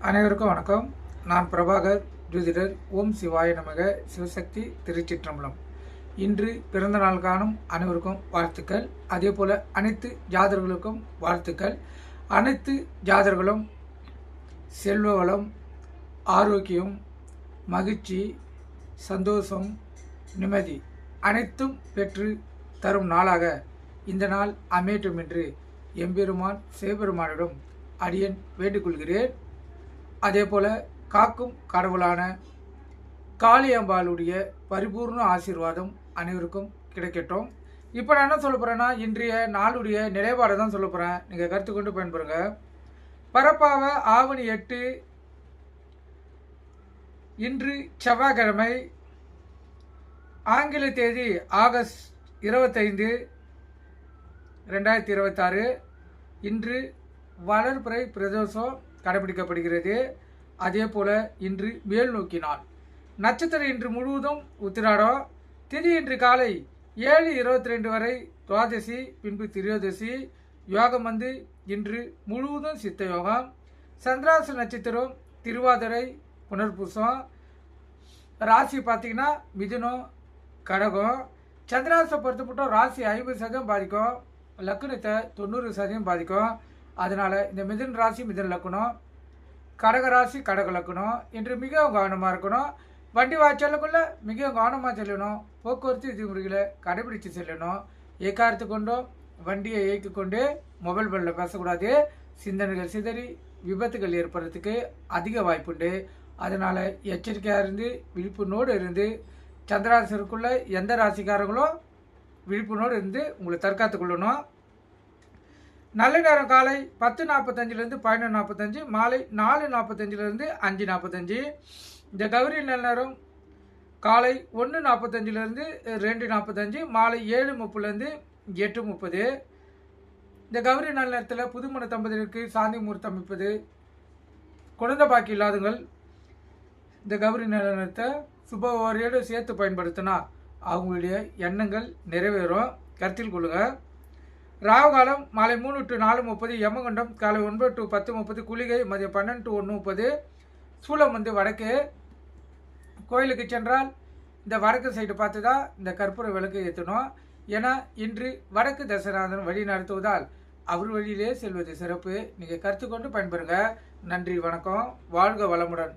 அனைவருக்கும் வணக்கம். நான் பிரபாகர் ஜோதிடர். ஓம் சிவாய நமக. சிவசக்தி திருச்சிற்றம்பலம். இன்று பிறந்த நாள் காணும் அனைவருக்கும் வாழ்த்துக்கள். அதே போல் அனைத்து ஜாதகர்களுக்கும் வாழ்த்துக்கள். அனைத்து ஜாதகர்களும் செல்வ வளம், ஆரோக்கியம், மகிழ்ச்சி, சந்தோஷம், நிம்மதி அனைத்தும் பெற்று தரும் நாளாக இந்த நாள் அமையட்டும் என்று எம்பெருமான் சிவபெருமானிடம் அடியேன் வேண்டிக்கொள்கிறேன். அதே போல் காக்கும் கடவுளான காளியம்பாளுடைய பரிபூர்ண ஆசீர்வாதம் அனைவருக்கும் கிடைக்கட்டும். இப்போ நான் என்ன சொல்ல போகிறேன்னா, இன்றைய நாளுடைய நிலைப்பாடை தான் சொல்ல போகிறேன். நீங்கள் கருத்து கொண்டு பயன்பெறுங்க. பரப்பாவ ஆவணி 8 இன்று செவ்வாய்க்கிழமை, ஆங்கில தேதி ஆகஸ்ட் 25, 2026. இன்று வளர்பிறை பிரதோஷம் கடைபிடிக்கப்படுகிறது. அதே போல் இன்று மேல் நோக்கி நாள். நட்சத்திரம் இன்று முழுவதும் உத்திராடம். திதி இன்று காலை 7:22 வரை துவாதசி, பின்பு திரியோதசி. யோகம் இன்று முழுவதும் சித்த யோகம். சந்திராச நட்சத்திரம் திருவாதிரை, புனர்பூசம். ராசி பார்த்தீங்கன்னா மிதுனம், கடகம். சந்திராசை பொறுத்தப்பட்டோம் ராசி 50% பாதிக்கும், லக்னத்தை 90% பாதிக்கும். அதனால் இந்த மிதுன ராசி மிதுன லக்கணம், கடக ராசி கடக லக்கணம் இன்று மிகவும் கவனமாக இருக்கணும். வண்டி வாய்ச்சலுக்குள்ள மிகவும் கவனமாக செல்லணும். போக்குவரத்து விதிமுறைகளை கடைபிடித்து செல்லணும். ஏக்காரத்து கொண்டோ வண்டியை இயக்கி கொண்டு மொபைல் பல்லில் பேசக்கூடாது. சிந்தனைகள் சிதறி விபத்துகள் ஏற்படுறதுக்கு அதிக வாய்ப்புண்டு. அதனால் எச்சரிக்கையாக இருந்து விழிப்புணோடு இருந்து சந்திராசருக்குள்ள எந்த ராசிக்காரங்களும் விழிப்புணோடு இருந்து உங்களை தற்காத்து கொள்ளணும். நல்ல நேரம் காலை 10:45 11:45, மாலை 4:45 5:45. இந்த கௌரி நல்ல நேரம் காலை 1:45 2:45, மாலை 7:30 8:30. இந்த கௌரி நல்ல நேரத்தில் புதுமண தம்பதியருக்கு சாந்தி முகூர்த்தம் அமைப்பது, குழந்தை பாக்கி இல்லாதவங்கள் இந்த கௌரி நல்ல நேரத்தை சுபவாரியோடு சேர்த்து பயன்படுத்தினா அவங்களுடைய எண்ணங்கள் நிறைவேறும். கருத்தில் கொள்ளுங்கள். ராகு காலம் மாலை 3 to 4:30, யமகண்டம் காலை 9 to 10:30, குளிகை மதியம் 12 to 1:30. சூலம் வடக்கு. கோயிலுக்கு சென்றால் இந்த வடக்கு சைடு பார்த்து தான் இந்த கற்பூர விளக்கு ஏற்றணும். ஏன்னா இன்று வடக்கு தசநாதன் வழி நடத்துவதால் அவர் வழியிலே செல்வது சிறப்பு. நீங்கள் கருத்து கொண்டு பயன்பெறுங்க. நன்றி, வணக்கம், வாழ்க வளமுடன்.